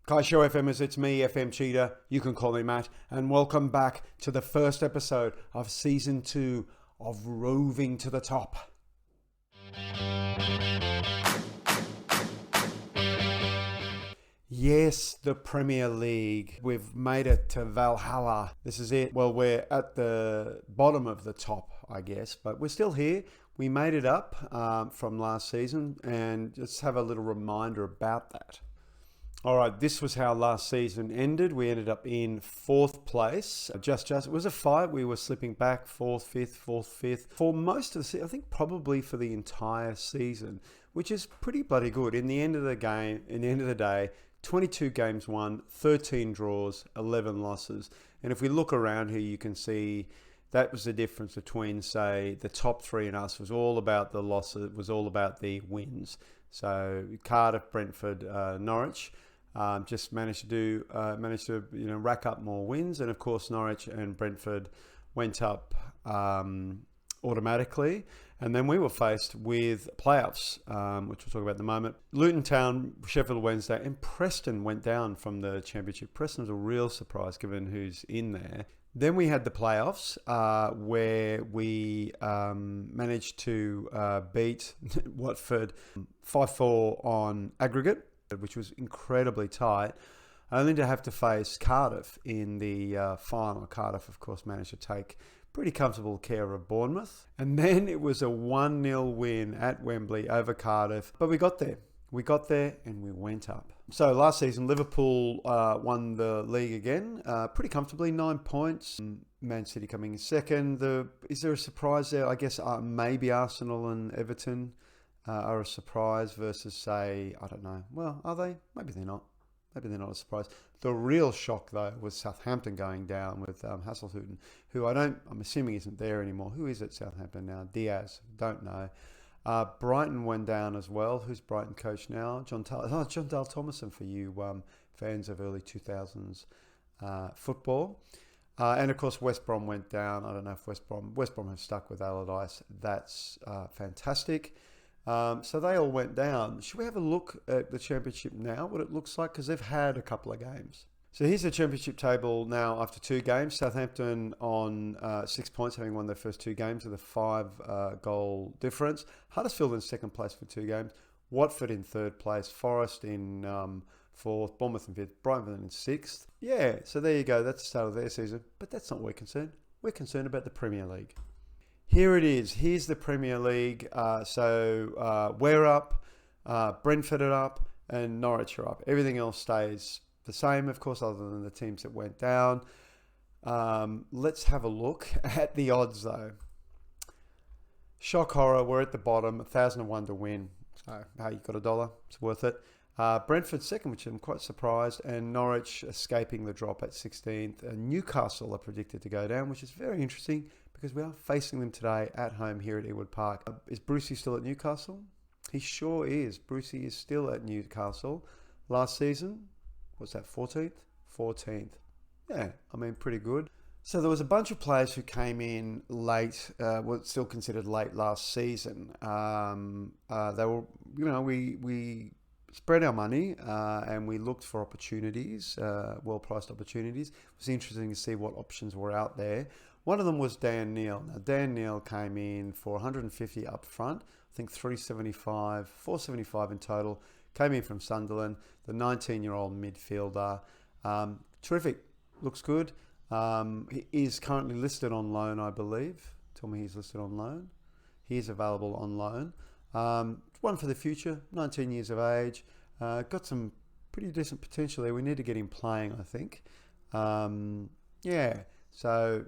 Kai Show FMers, it's me, FM Cheetah. You can call me Matt, and welcome back to the first episode of Season 2 of Roving to the Top. Yes, the Premier League. We've made it to Valhalla. This is it. Well, we're at the bottom of the top, I guess, but we're still here. We made it up from last season, and just have a little reminder about that. All right, this was how last season ended. We ended up in 4th place. Just it was a fight. We were slipping back 4th, 5th for most of the season. I think probably for the entire season, which is pretty bloody good. In the end of the day, 22 games won, 13 draws, 11 losses. And if we look around here, you can see that was the difference between, say, the top three and us. Was all about the losses. It was all about the wins. So Cardiff, Brentford, Norwich. Just managed to rack up more wins, and of course Norwich and Brentford went up automatically, and then we were faced with playoffs, which we'll talk about in a moment. Luton Town, Sheffield Wednesday, and Preston went down from the Championship. Preston was a real surprise given who's in there. Then we had the playoffs where we managed to beat Watford 5-4 on aggregate, which was incredibly tight, only to have to face Cardiff in the final. Cardiff, of course, managed to take pretty comfortable care of Bournemouth. And then it was a 1-0 win at Wembley over Cardiff. But we got there. We got there and we went up. So last season, Liverpool won the league again, pretty comfortably, 9 points. Man City coming in second. Is there a surprise there? I guess maybe Arsenal and Everton are a surprise versus, say, I don't know. Well, are they? Maybe they're not. Maybe they're not a surprise. The real shock, though, was Southampton going down with Hazelhütten, who I'm assuming isn't there anymore. Who is at Southampton now? Diaz. Don't know. Brighton went down as well. Who's Brighton coach now? John Dale Thomason for you fans of early 2000s football. And of course, West Brom went down. I don't know if West Brom have stuck with Allardyce. That's fantastic. So they all went down. Should we have a look at the Championship now, what it looks like? Because they've had a couple of games. So here's the Championship table now after 2 games. Southampton on 6 points, having won their first 2 games with a 5-goal difference. Huddersfield in 2nd place for 2 games. Watford in 3rd place. Forest in 4th. Bournemouth in 5th. Brighton in 6th. Yeah, so there you go. That's the start of their season. But that's not what we're concerned. We're concerned about the Premier League. Here it is. Here's the Premier League. So we're up, Brentford are up, and Norwich are up. Everything else stays the same, of course, other than the teams that went down. Let's have a look at the odds, though. Shock horror, we're at the bottom, 1,001 to win. So, you got $1. It's worth it. Brentford second, which I'm quite surprised, and Norwich escaping the drop at 16th. And Newcastle are predicted to go down, which is very interesting, because we are facing them today at home here at Ewood Park. Is Brucey still at Newcastle? He sure is. Brucey is still at Newcastle. Last season, what's that, 14th? 14th. Yeah, I mean, pretty good. So there was a bunch of players who came in late, were still considered late last season. They were, we spread our money and we looked for opportunities, well-priced opportunities. It was interesting to see what options were out there. One of them was Dan Neal. Now, Dan Neal came in for 150 up front, I think 475 in total. Came in from Sunderland, the 19-year-old midfielder. Terrific, looks good. He is currently listed on loan, I believe. Tell me he's listed on loan. He is available on loan. One for the future, 19 years of age. Got some pretty decent potential there. We need to get him playing, I think. So,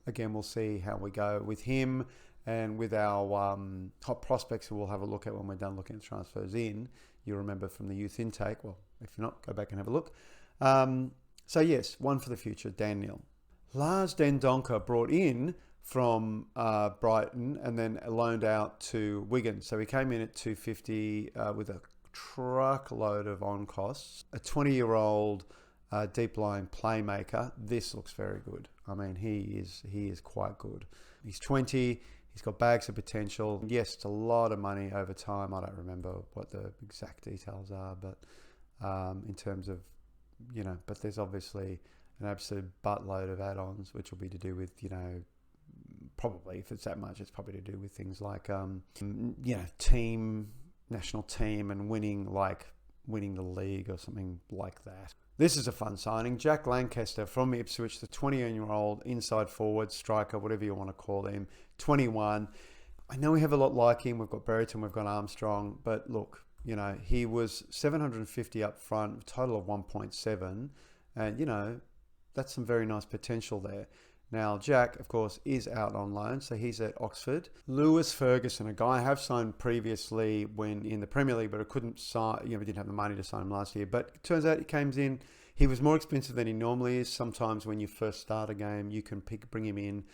again, we'll see how we go with him and with our hot prospects who we'll have a look at when we're done looking at transfers in. You remember from the youth intake. Well, if you're not, go back and have a look. So, yes, one for the future, Dan Neal. Lars Den Donker brought in from Brighton and then loaned out to Wigan. So he came in at 250 with a truckload of on costs. A 20-year-old deep line playmaker. This looks very good. I mean, he is quite good. He's 20. He's got bags of potential. Yes, it's a lot of money over time. I don't remember what the exact details are, but in terms of, but there's obviously an absolute buttload of add-ons, which will be to do with, probably, if it's that much, it's probably to do with things like, national team and winning the league or something like that. This is a fun signing. Jack Lancaster from Ipswich, the 20-year-old inside forward, striker, whatever you want to call him, 21. I know we have a lot like him. We've got Berryton, we've got Armstrong, but look, he was 750 up front, total of 1.7, and, that's some very nice potential there. Now, Jack, of course, is out on loan, so he's at Oxford. Lewis Ferguson, a guy I have signed previously when in the Premier League, but I couldn't sign, we didn't have the money to sign him last year. But it turns out he came in, he was more expensive than he normally is. Sometimes when you first start a game, you can bring him in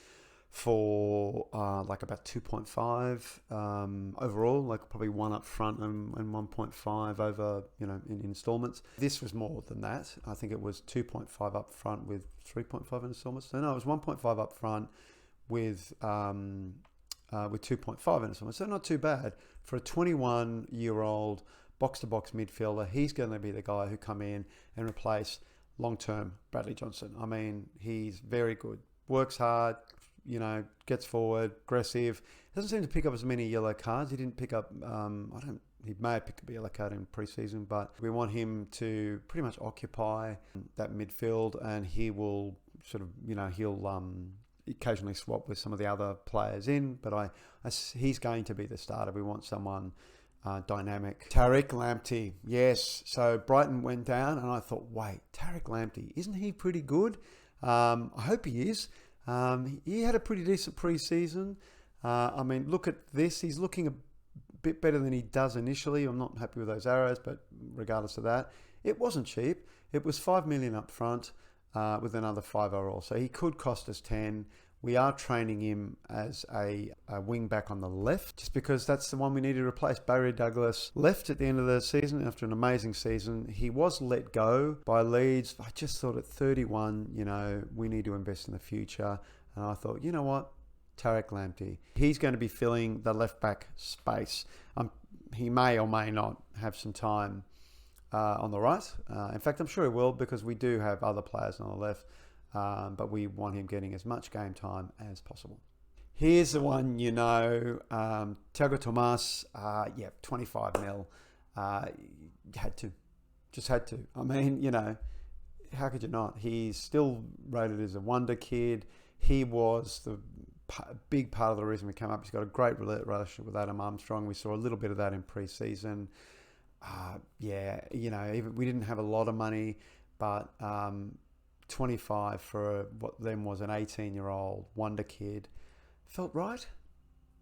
for about 2.5 overall, like probably one up front and 1.5 over, in installments. This was more than that. I think it was 2.5 up front with 3.5 in installments. So no, it was 1.5 up front with 2.5 in installments. So not too bad for a 21-year-old box-to-box midfielder. He's going to be the guy who come in and replace long-term Bradley Johnson. I mean, he's very good, works hard, gets forward, aggressive. Doesn't seem to pick up as many yellow cards. He didn't pick up, he may have picked up a yellow card in pre-season, but we want him to pretty much occupy that midfield, and he will sort of, he'll occasionally swap with some of the other players in, but he's going to be the starter. We want someone dynamic. Taarabt Lamptey, yes. So Brighton went down, and I thought, wait, Taarabt Lamptey, isn't he pretty good? I hope he is. He had a pretty decent pre-season. Look at this. He's looking a bit better than he does initially. I'm not happy with those arrows, but regardless of that, it wasn't cheap. It was 5 million up front with another 5 overall. So he could cost us 10. We are training him as a wing back on the left, just because that's the one we need to replace. Barry Douglas left at the end of the season after an amazing season. He was let go by Leeds. I just thought at 31, we need to invest in the future. And I thought, you know what? Taarabt Lamptey. He's going to be filling the left back space. He may or may not have some time on the right. In fact, I'm sure he will, because we do have other players on the left. But we want him getting as much game time as possible. Here's the one, Thiago Tomas, 25 mil. Just had to. I mean, how could you not? He's still rated as a wonder kid. He was the big part of the reason we came up. He's got a great relationship with Adam Armstrong. We saw a little bit of that in pre-season. Even we didn't have a lot of money, but 25 for what then was an 18-year-old wonder kid felt right,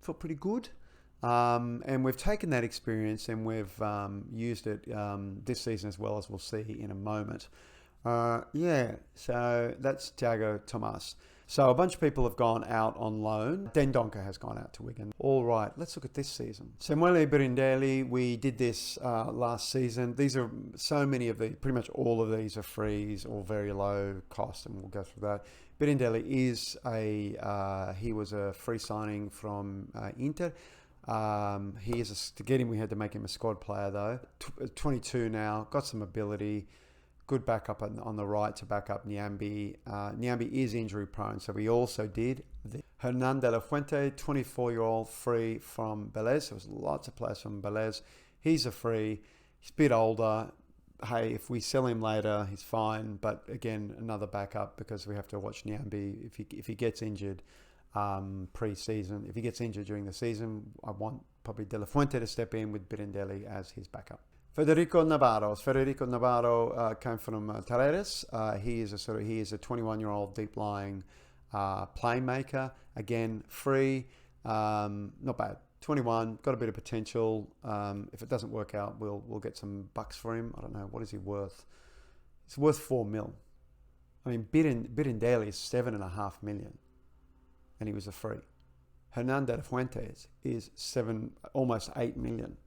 felt pretty good, and we've taken that experience and we've used it this season as well, as we'll see in a moment. So that's Thiago Tomas. So a bunch of people have gone out on loan. Dendoncker has gone out to Wigan. All right, let's look at this season. Samuele Birindelli, we did this last season. These are so many of these, pretty much all of these are frees or very low cost, and we'll go through that. Birindelli is he was a free signing from Inter. To get him, we had to make him a squad player though. 22 now, got some ability. Good backup on the right to back up Nyambi. Nyambi is injury prone, so we also did Hernan de la Fuente, 24-year-old free from Belize. There was lots of players from Belize. He's a free. He's a bit older. Hey, if we sell him later, he's fine. But again, another backup, because we have to watch Nyambi if he gets injured pre-season. If he gets injured during the season, I want probably de la Fuente to step in with Birindelli as his backup. Federico Navarro came from Taarabt. He is a 21-year-old deep-lying playmaker. Again, free, not bad. 21, got a bit of potential. If it doesn't work out, we'll get some bucks for him. I don't know, what is he worth? It's worth 4 mil. I mean, Birindelli is 7.5 million, and he was a free. Hernan de la Fuentes is almost 8 million,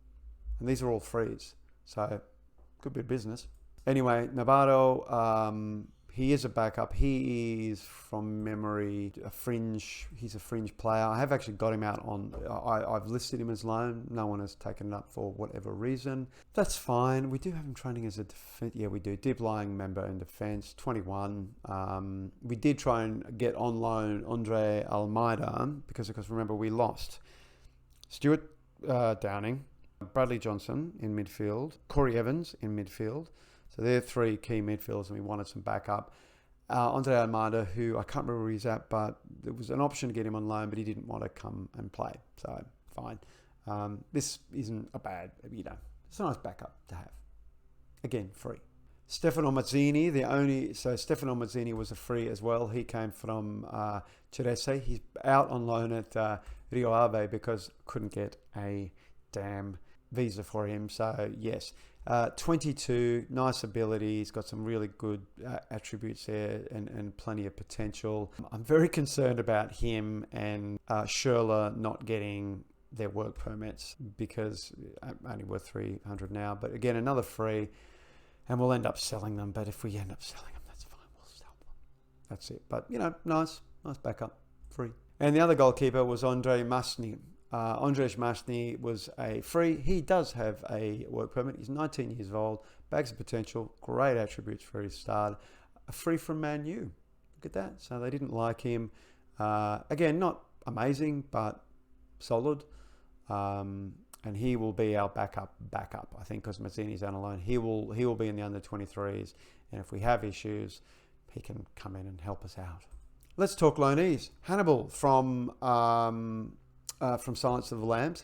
and these are all frees. So, could be business. Anyway, Navarro, He is a backup. He is, from memory, he's a fringe player. I have actually got him out on, I've listed him as loan. No one has taken it up for whatever reason. That's fine. We do have him training as a defense. Yeah, we do. Deep lying member in defense, 21. We did try and get on loan Andre Almeida because, of course, remember, we lost Stuart Downing, Bradley Johnson in midfield, Corey Evans in midfield. So they're three key midfielders, and we wanted some backup. Andre Almeida, who I can't remember where he's at, but there was an option to get him on loan, but he didn't want to come and play. So fine. This isn't a bad, it's a nice backup to have. Again, free. Stefano Mazzini, Stefano Mazzini was a free as well. He came from Cerese. He's out on loan at Rio Ave because couldn't get a damn visa for him. So yes, 22, nice ability. He's got some really good attributes there and plenty of potential. I'm very concerned about him and Schürrle not getting their work permits because only worth 300 now. But again, another free, and we'll end up selling them. But if we end up selling them, that's fine. We'll sell them. That's it. But nice backup, free. And the other goalkeeper was Andre Masny. Andrzej Masny was a free. He does have a work permit. He's 19 years old. Bags of potential. Great attributes for his start. A free from Man U. Look at that. So they didn't like him. Again, not amazing, but solid. And he will be our backup. I think because Mazzini's on alone. He will be in the under 23s. And if we have issues, he can come in and help us out. Let's talk loanees. Hannibal from Silence of the Lambs.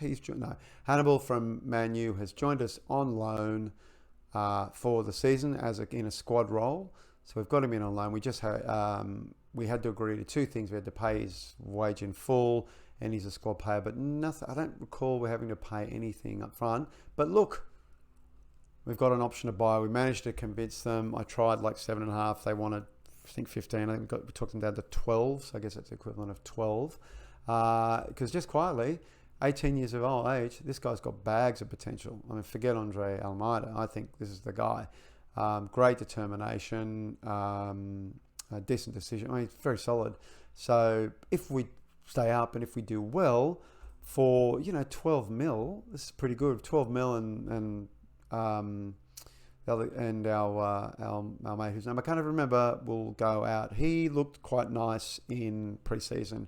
Hannibal from Man U has joined us on loan for the season in a squad role. So we've got him in on loan. We just had to agree to two things. We had to pay his wage in full, and he's a squad player. But nothing. I don't recall we're having to pay anything up front. But look, we've got an option to buy. We managed to convince them. I tried like 7.5. They wanted, I think, 15. I think we took them down to 12. So I guess that's the equivalent of 12. Because just quietly, 18 years of old age, this guy's got bags of potential. I mean, forget Andre Almeida. I think this is the guy. Great determination, a decent decision. I mean, it's very solid. So if we stay up and if we do well for 12 mil, this is pretty good. 12 mil and our mate whose name I can't even remember will go out. He looked quite nice in pre-season.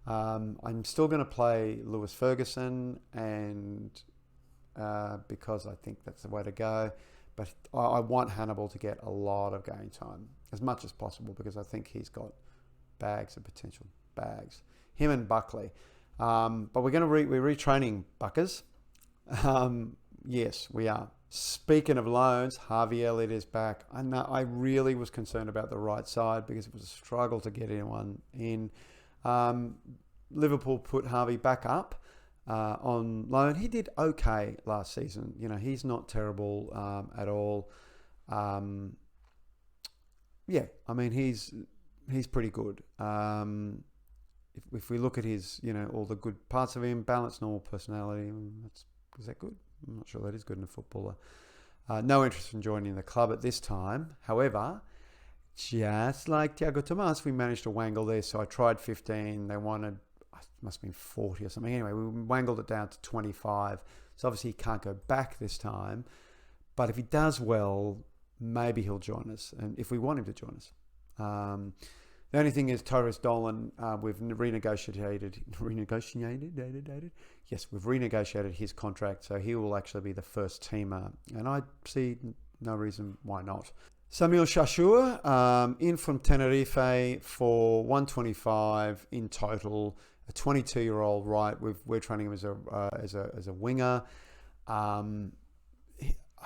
I'm still going to play Lewis Ferguson, and because I think that's the way to go. But I want Hannibal to get a lot of game time, as much as possible, because I think he's got bags of potential. Bags. Him and Buckley. But we're retraining Buckers. Yes, we are. Speaking of loans, Harvey Elliott is back. I really was concerned about the right side because it was a struggle to get anyone in. Liverpool put Harvey back up on loan. He did okay last season. He's not terrible at all. Yeah, I mean he's pretty good. If we look at his, all the good parts of him, balanced, normal personality, is that good? I'm not sure that is good in a footballer. No interest in joining the club at this time. However, just like Thiago Tomas, we managed to wangle there. So I tried 15. They wanted, it must have been 40 or something. Anyway, we wangled it down to 25. So obviously he can't go back this time. But if he does well, maybe he'll join us. And if we want him to join us. The only thing is Torres Dolan, we've renegotiated. Yes, we've renegotiated his contract. So he will actually be the first teamer. And I see no reason why not. Samir Chalobah, in from Tenerife for 125 in total. A 22-year-old, right? We're training him as a winger. I'm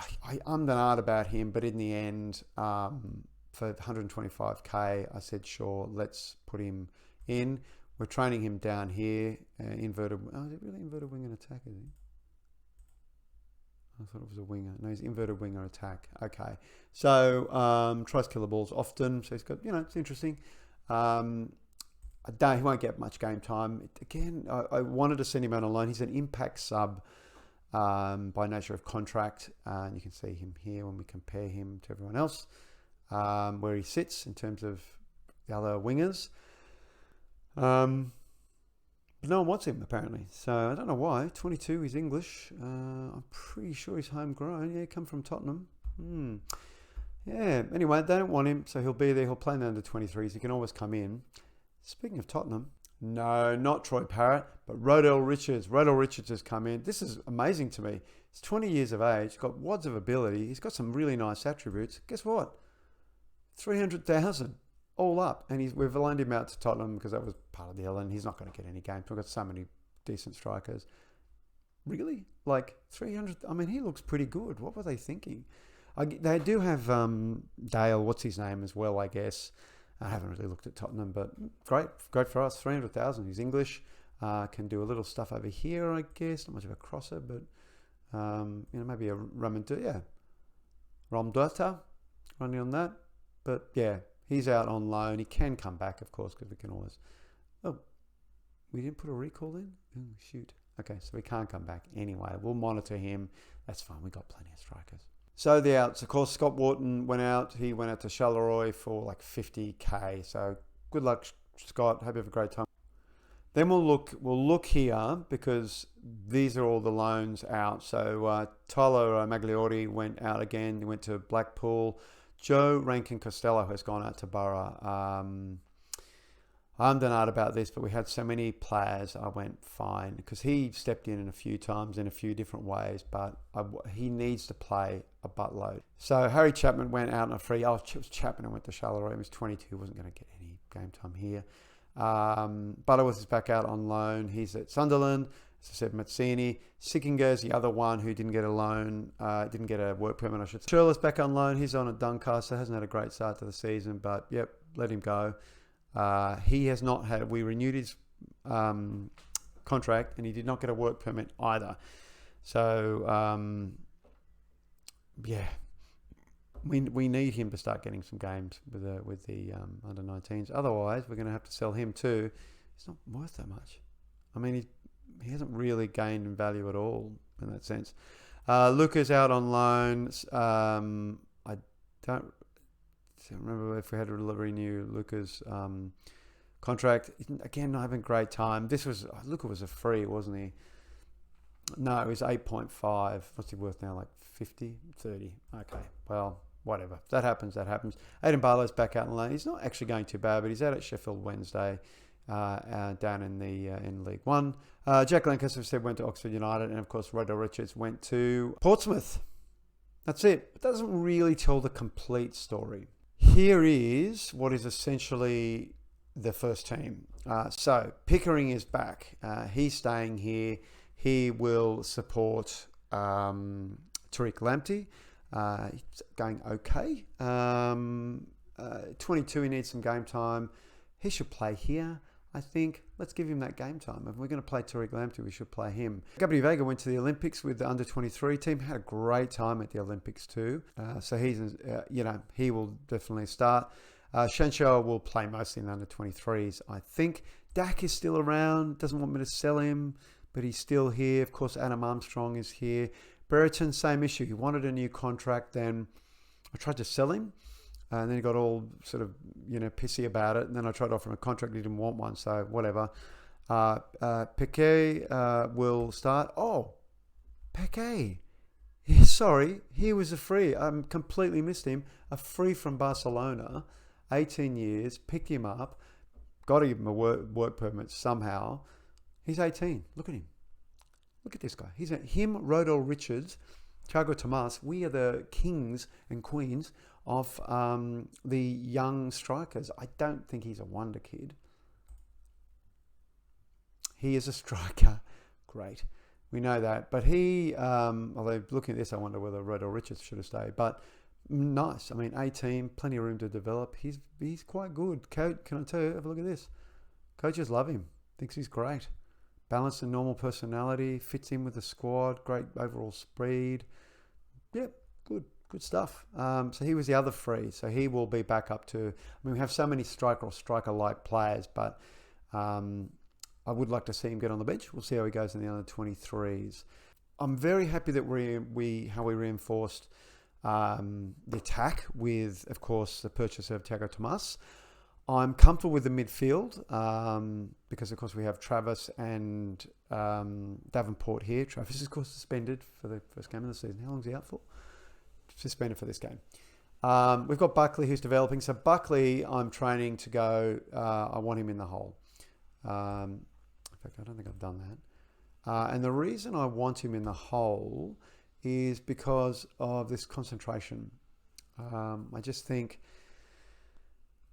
the art about him, but in the end, for 125k, I said sure, let's put him in. We're training him down here, inverted. Oh, is it really inverted wing and attack? Is he? I thought it was a winger. No, he's inverted winger attack. Okay. So, tries killer balls often. So he's got, it's interesting. He won't get much game time. Again, I wanted to send him out on loan. He's an impact sub by nature of contract. And you can see him here when we compare him to everyone else. where he sits in terms of the other wingers. But no one wants him, apparently. So I don't know why. 22, he's English. I'm pretty sure he's homegrown. Yeah, come from Tottenham. Yeah, anyway, they don't want him, so he'll be there. He'll play in the under-23s. He can always come in. Speaking of Tottenham, no, not Troy Parrott, but Ronald Richards. Ronald Richards has come in. This is amazing to me. He's 20 years of age, got wads of ability. He's got some really nice attributes. Guess what? 300,000 all up. And we've loaned him out to Tottenham because that was part of the deal, and he's not going to get any games. We've got so many decent strikers. Really? Like 300? I mean, he looks pretty good. What were they thinking? They do have Dale, what's his name, as well, I guess. I haven't really looked at Tottenham, but great for us. 300,000. He's English. Can do a little stuff over here, I guess. Not much of a crosser, but maybe a Ramdota running on that. But yeah, he's out on loan. He can come back, of course, because we can always. Oh, we didn't put a recall in. Oh shoot. Okay, so we can't come back anyway. We'll monitor him. That's fine. We got plenty of strikers. So the outs, of course, Scott Wharton went out. He went out to Charleroi for like 50k. So good luck, Scott. Hope you have a great time. Then we'll look here because these are all the loans out. So Tyler Magliori went out again. He went to Blackpool. Joe Rankin-Costello has gone out to Borough. I don't know about this, but we had so many players. I went fine because he stepped in a few times in a few different ways, but he needs to play a buttload. So Harry Chapman went out on a free. Oh, it was Chapman who went to Charleroi. He was 22, wasn't going to get any game time here. Butterworth is back out on loan. He's at Sunderland. As I said, Mazzini. Sickinger's the other one who didn't get a loan, didn't get a work permit, I should say. Sherler's back on loan. He's on at Doncaster. Hasn't had a great start to the season, but yep, let him go. He has not had. We renewed his contract, and he did not get a work permit either. So yeah, we need him to start getting some games with the under-19s. Otherwise, we're going to have to sell him too. He's not worth that much. I mean, he hasn't really gained in value at all in that sense. Luca's out on loan. I don't remember if we had to renew Luca's contract. Again, not having a great time. Luca was a free, wasn't he? No, it was 8.5. What's he worth now? Like 50, 30. Okay, well, whatever. That happens. Aidan Barlow's back out on loan. He's not actually going too bad, but he's out at Sheffield Wednesday. Down in League One. Jack Lancaster said went to Oxford United, and of course Ronald Richards went to Portsmouth. That's it. It doesn't really tell the complete story. Here is what is essentially the first team. So Pickering is back. He's staying here. He will support Tariq Lamptey. He's going okay. 22, he needs some game time. He should play here, I think. Let's give him that game time. If we're going to play Tariq Lamptey, we should play him. Gabby Vega went to the Olympics with the under-23 team. Had a great time at the Olympics too. So he's, he will definitely start. Shanshao will play mostly in the under-23s, I think. Dak is still around. Doesn't want me to sell him, but he's still here. Of course, Adam Armstrong is here. Brereton, same issue. He wanted a new contract. Then I tried to sell him. And then he got all sort of, pissy about it. And then I tried to offer him a contract. He didn't want one, so whatever. Piquet will start. Oh, Piquet. Yeah, sorry, he was a free. I completely missed him. A free from Barcelona, 18 years, picked him up, got to give him a work permit somehow. He's 18. Look at him. Look at this guy. Him, Ronald Richards, Thiago Tomas. We are the kings and queens of the young strikers. I don't think he's a wonder kid. He is a striker. Great. We know that. But he, although looking at this, I wonder whether Ronald Richards should have stayed. But nice. I mean, 18, plenty of room to develop. He's quite good. Coach, can I tell you, have a look at this. Coaches love him. Thinks he's great. Balanced and normal personality. Fits in with the squad. Great overall speed. Yep, good stuff. So he was the other free. So he will be back up to... we have so many striker or striker-like players, but I would like to see him get on the bench. We'll see how he goes in the under-23s. I'm very happy that how we reinforced the attack with, of course, the purchase of Thiago Tomas. I'm comfortable with the midfield because, of course, we have Travis and Davenport here. Travis is, of course, suspended for the first game of the season. How long is he out for? Suspended for this game. We've got Buckley who's developing. So Buckley, I'm training to go. I want him in the hole. In fact, I don't think I've done that. And the reason I want him in the hole is because of this concentration. I just think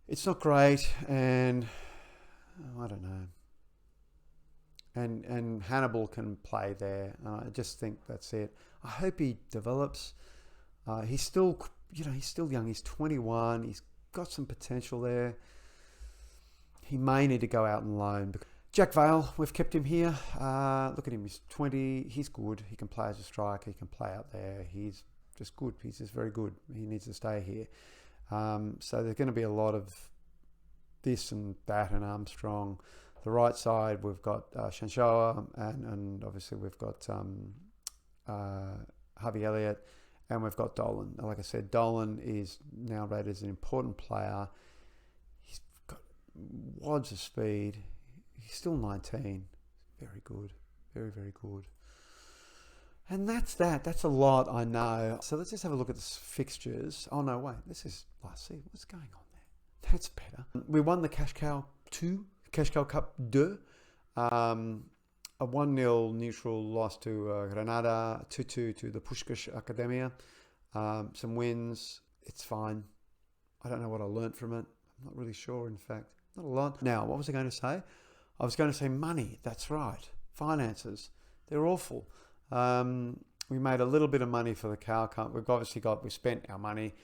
it's not great, and I don't know. And Hannibal can play there. I just think that's it. I hope he develops. He's still young. He's 21. He's got some potential there. He may need to go out and loan. Jack Vale, we've kept him here. Look at him. He's 20. He's good. He can play as a striker. He can play out there. He's just good. He's just very good. He needs to stay here. So there's going to be a lot of this and that and Armstrong. The right side, we've got Shanshoa, and obviously we've got Harvey Elliott, and we've got Dolan. Like I said, Dolan is now rated as an important player. He's got wads of speed. He's still 19. Very good. Very, very good. And that's that. That's a lot, I know. So let's just have a look at the fixtures. Oh, no, wait. This is last season. What's going on there? That's better. We won the Cash Cow 2, Cash Cow Cup 2. A 1-0 neutral loss to Granada, 2-2 to the Puskás Academia. Some wins. It's fine. I don't know what I learnt from it. I'm not really sure, in fact. Not a lot. Now, what was I going to say? I was going to say money. That's right. Finances. They're awful. We made a little bit of money for the cow cup. We spent our money.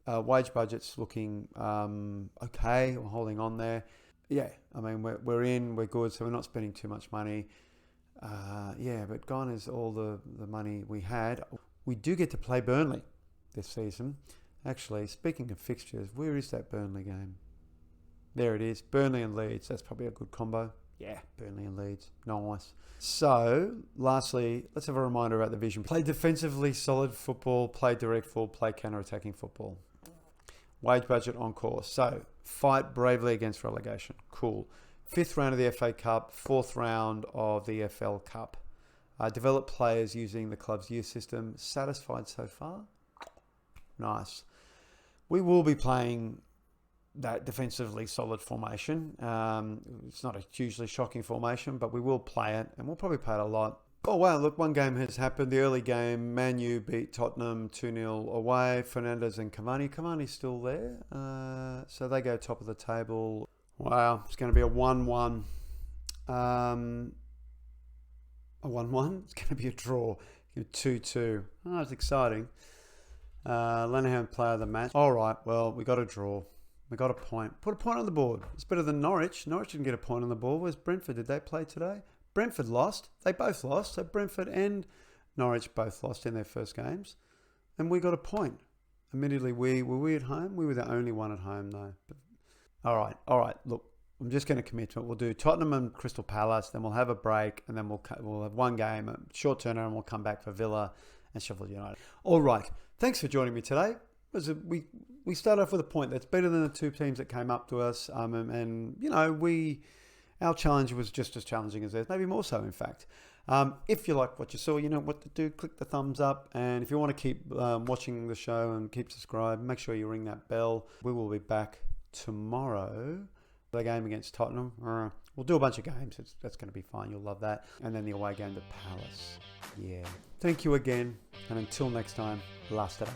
Wage budget's looking okay. We're holding on there. Yeah, I mean, we're in, we're good, so we're not spending too much money. But gone is all the money we had. We do get to play Burnley this season. Actually, speaking of fixtures, where is that Burnley game? There it is. Burnley and Leeds. That's probably a good combo. Yeah, Burnley and Leeds. Nice. So, lastly, let's have a reminder about the vision. Play defensively solid football, play direct football, play counter-attacking football. Wage budget on course. So, fight bravely against relegation. Cool. 5th round of the FA Cup, 4th round of the FL Cup. Develop players using the club's youth system. Satisfied so far? Nice. We will be playing that defensively solid formation. It's not a hugely shocking formation, but we will play it, and we'll probably play it a lot. Oh, wow, look, one game has happened. The early game, Man U beat Tottenham 2-0 away. Fernandes and Cavani. Cavani's still there, so they go top of the table. Wow, it's going to be a 1-1. A 1-1? It's going to be a draw. 2-2. Oh, it's exciting. Lenihan player of the match. All right, well, we got a draw. We got a point. Put a point on the board. It's better than Norwich. Norwich didn't get a point on the board. Where's Brentford? Did they play today? Brentford lost. They both lost. So Brentford and Norwich both lost in their first games. And we got a point. Admittedly, were we at home? We were the only one at home, though. But, all right. Look, I'm just going to commit to it. We'll do Tottenham and Crystal Palace. Then we'll have a break. And then we'll have one game, a short turnaround, and we'll come back for Villa and Sheffield United. All right. Thanks for joining me today. We start off with a point that's better than the two teams that came up to us, and you know our challenge was just as challenging as theirs, maybe more so, in fact. If you like what you saw, you know what to do. Click the thumbs up, and if you want to keep watching the show and keep subscribed, make sure you ring that bell. We will be back tomorrow. The game against Tottenham. We'll do a bunch of games. That's going to be fine. You'll love that. And then the away game to Palace. Yeah. Thank you again, and until next time, Larsson.